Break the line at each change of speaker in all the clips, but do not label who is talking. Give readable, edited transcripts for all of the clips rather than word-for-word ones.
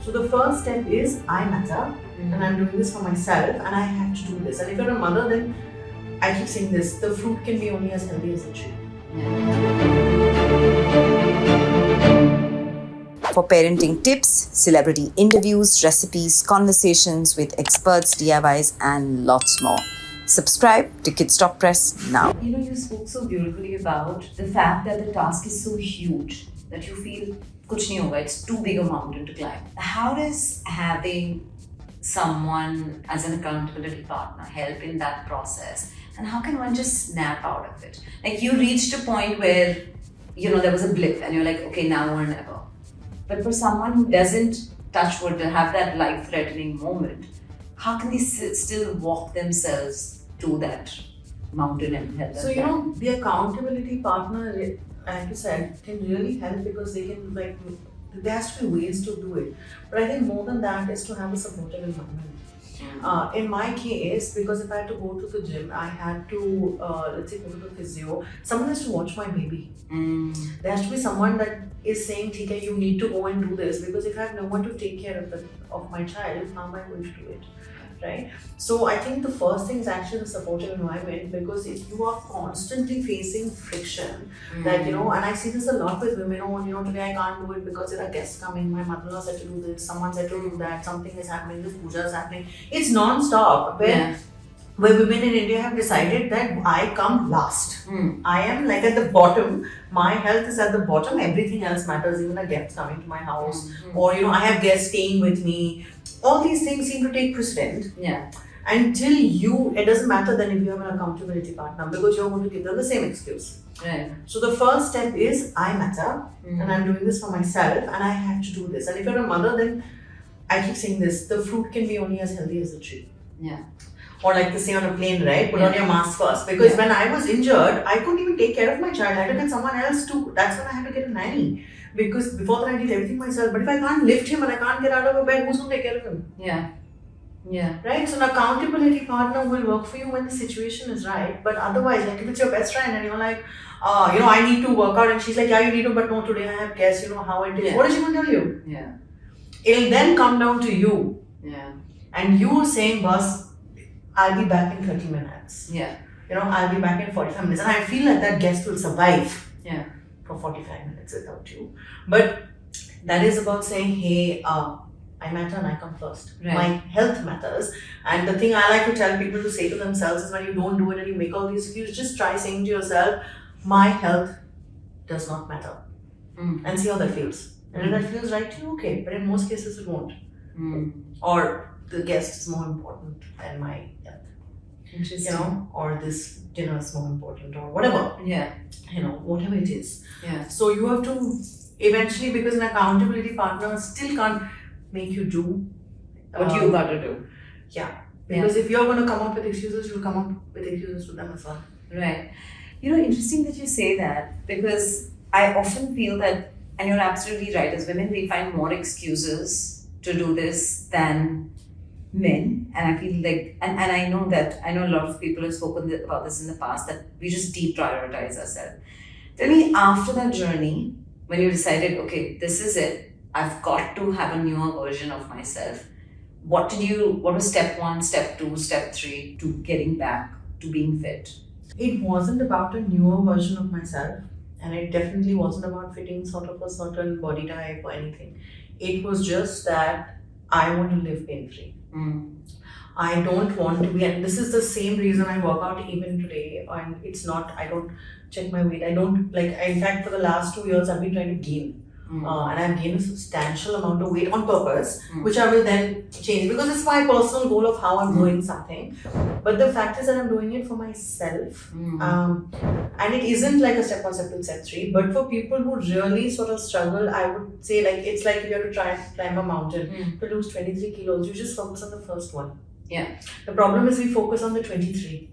So the first step is I matter and I'm doing this for myself and I have to do this. And if you're a mother, then I keep saying this, the fruit can be only as healthy as the tree.
For parenting tips, celebrity interviews, recipes, conversations with experts, DIYs, and lots more. Subscribe to Kidsstoppress now.
You know, you spoke so beautifully about the fact that the task is so huge that you feel kuch nahi hoga, it's too big a mountain to climb. How does having someone as an accountability partner help in that process? And how can one just snap out of it? Like you reached a point where, you know, there was a blip and you're like, okay, now or never. But for someone who doesn't touch wood to have that life-threatening moment, how can they still walk themselves to that mountain and help them?
So, you know, the accountability partner, like you said, can really help because they can, like, there has to be ways to do it. But I think more than that is to have a supportive environment. In my case, because if I had to go to the gym, I had to, let's say, go to the physio, someone has to watch my baby. There has to be someone that is saying, Tika, you need to go and do this, because if I have no one to take care of my child, how am I going to do it? Right? So I think the first thing is actually the supportive environment, because if you are constantly facing friction, that, you know, and I see this a lot with women, oh, you know, today I can't do it because there are guests coming, my mother-in-law said to do this, someone said to do that, something is happening, this puja is happening. It's non-stop. Where women in India have decided that I come last. I am like at the bottom. My health is at the bottom. Everything else matters. Even a guest coming to my house, or, you know, I have guests staying with me. All these things seem to take precedent. Until it doesn't matter then if you have an accountability partner, because you're going to give them the same excuse. So the first step is I matter and I'm doing this for myself and I have to do this. And if you're a mother, then I keep saying this, the fruit can be only as healthy as the tree. Or like they say on a plane, right? Put on your mask first. Because when I was injured, I couldn't even take care of my child. I had to get someone else to. That's when I had to get a nanny. Because before that I did everything myself. But if I can't lift him and I can't get out of a bed, who's going to take care of him? Right? So an accountability partner will work for you when the situation is right. But otherwise, like if it's your best friend and you're like, you know, I need to work out, and she's like, yeah, you need to, but no, today I have guests, you know how it is. What is she going to tell you? It'll then come down to you. And you saying, boss, I'll be back in 30 minutes. You know, I'll be back in 45 minutes. And I feel like that guest will survive for 45 minutes without you. But that is about saying, hey, I matter and I come first. My health matters. And the thing I like to tell people to say to themselves is when you don't do it and you make all these excuses, just try saying to yourself, my health does not matter. And see how that feels. And if that feels right to you, okay. But in most cases, it won't. Or the guest is more important than my health.
Interesting.
You know, or this dinner is more important, or whatever. You know, whatever it is. So you have to eventually, because an accountability partner still can't make you do
what you got to do.
Because if you're going to come up with excuses, you'll come up with excuses to them as well.
Right. You know, interesting that you say that, because I often feel that, and you're absolutely right, as women, we find more excuses to do this than men. And I feel like, and I know a lot of people have spoken about this in the past, that we just deprioritize ourselves. Tell me, after that journey, when you decided, okay, this is it, I've got to have a newer version of myself. What was step 1, step 2, step 3 to getting back to being fit?
It wasn't about a newer version of myself, and it definitely wasn't about fitting sort of a certain body type or anything. It was just that I want to live pain-free. I don't want to be, and this is the same reason I work out even today, and it's not, I don't check my weight. I don't, like, in fact, for the last 2 years, I've been trying to gain. And I've gained a substantial amount of weight on purpose, which I will then change because it's my personal goal of how I'm doing something. But the fact is that I'm doing it for myself. And it isn't like a step 1, step 2, step 3. But for people who really sort of struggle, I would say, like, it's like if you have to try and climb a mountain to lose 23 kilos, you just focus on the first one. The problem is we focus on the 23.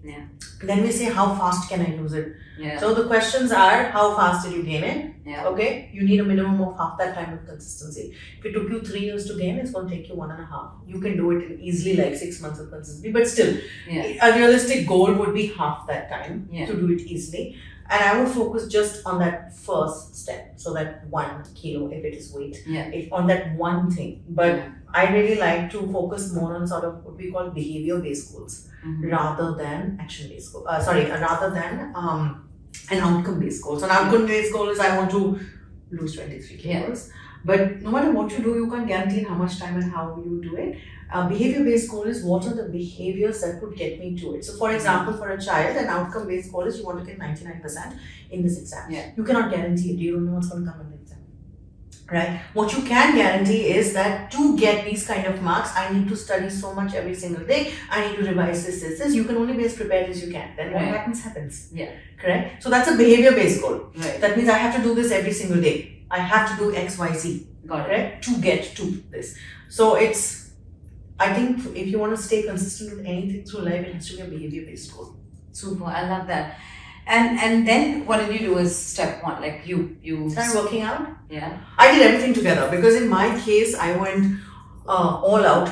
Then we say, how fast can I lose it? So the questions are, how fast did you gain it? Okay, you need a minimum of half that time of consistency. If it took you 3 years to gain, it's going to take you 1.5. You can do it in easily like 6 months of consistency. But still, a realistic goal would be half that time to do it easily. and I would focus just on that first step. So that 1 kilo, if it is weight, if on that one thing. But I really like to focus more on sort of what we call behavior-based goals rather than action-based goals. Rather than an outcome-based goal. So an outcome-based goal is I want to lose 23 kilos. But no matter what you do, you can't guarantee how much time and how you do it. Behavior-based goal is what are the behaviors that could get me to it. So for example, for a child, an outcome-based goal is you want to get 99% in this exam. You cannot guarantee it. You don't know what's going to come in the exam. Right? What you can guarantee is that to get these kind of marks, I need to study so much every single day. I need to revise this. You can only be as prepared as you can. Then what happens? Correct? So that's a behavior-based goal. That means I have to do this every single day. I have to do X, Y, Z. Correct? To get to this. So I think if you want to stay consistent with anything through life, it has to be a behavior-based goal.
Super, I love that. And then what did you do as step one? Like you
started working out?
Yeah.
I did everything together because in my case, I went all out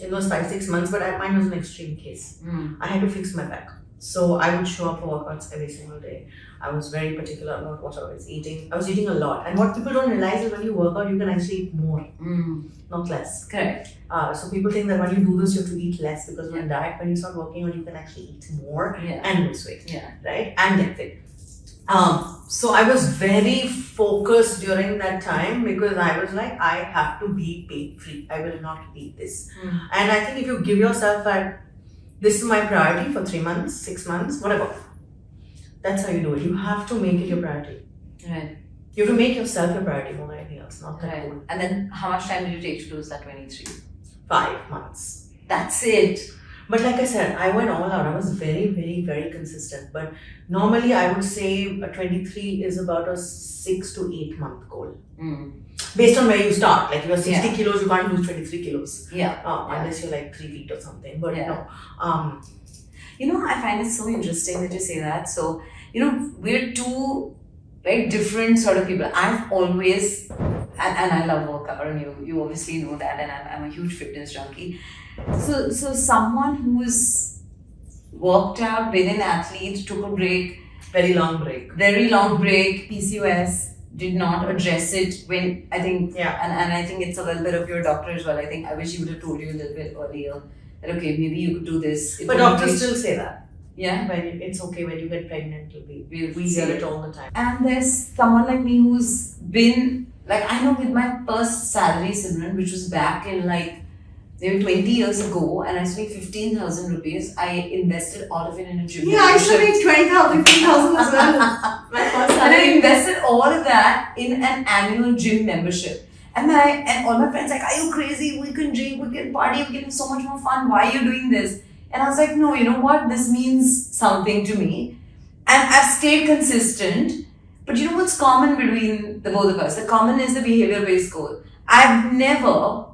in those 5-6 months, but mine was an extreme case. I had to fix my back. So I would show up for workouts every single day. I was very particular about what I was eating. I was eating a lot. And what people don't realize is when you work out, you can actually eat more, not less.
Correct.
So people think that when you do this, you have to eat less because when you start working out, you can actually eat more and lose weight, right? And get fit. So I was very focused during that time because I was like, I have to be pain free. I will not eat this. And I think if you give yourself this is my priority for 3 months, 6 months, whatever. That's how you do it. You have to make it your priority.
Right.
You have to make yourself your priority more than anything else, not that goal.
And then how much time did you take to lose that 23?
5 months.
That's it.
But like I said, I went all out. I was very, very, very consistent. But normally I would say a 23 is about a 6 to 8 month goal. Based on where you start. Like if you're 60 kilos, you can't lose 23 kilos. Unless you're like 3 feet or something. But no.
I find it so interesting that you say that. So, we're two very different sort of people. I've always, and I love workout, and you obviously know that, and I'm a huge fitness junkie. So someone who's worked out, been an athlete, took a break.
Very long break,
PCOS, did not address it when I think, and I think it's a little bit of your doctor as well. I think I wish he would have told you a little bit earlier that okay, maybe you could do this.
But doctors still say that.
Yeah.
When it's okay when you get pregnant, we hear it all the time.
And there's someone like me who's been, like I know with my first salary, Simran, which was back in maybe 20 years ago, and I was making 15,000 rupees, I invested all of it in a gym.
Yeah, I used to make 20,000, 15,000 as well. My first salary.
And I invested all of that in an annual gym membership. And all my friends like, are you crazy? We can drink, we can party, we can have so much more fun. Why are you doing this? And I was like, no, you know what? This means something to me. And I've stayed consistent. But you know what's common between the both of us? The common is the behavior-based goal. I've never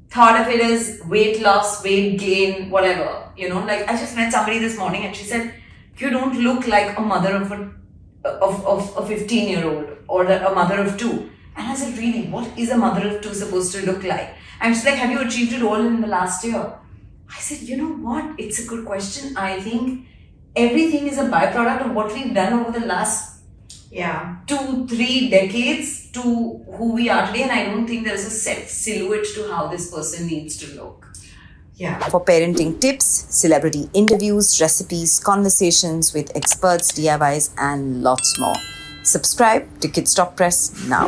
thought of it as weight loss, weight gain, whatever. I just met somebody this morning and she said, you don't look like a mother of a 15-year-old or a mother of 2. And I said, really, what is a mother of 2 supposed to look like? And she's like, have you achieved it all in the last year? I said, you know what? It's a good question. I think everything is a byproduct of what we've done over the last 2-3 decades to who we are today. And I don't think there's a set silhouette to how this person needs to look.
For parenting tips, celebrity interviews, recipes, conversations with experts, DIYs, and lots more. Subscribe to Kidsstoppress now.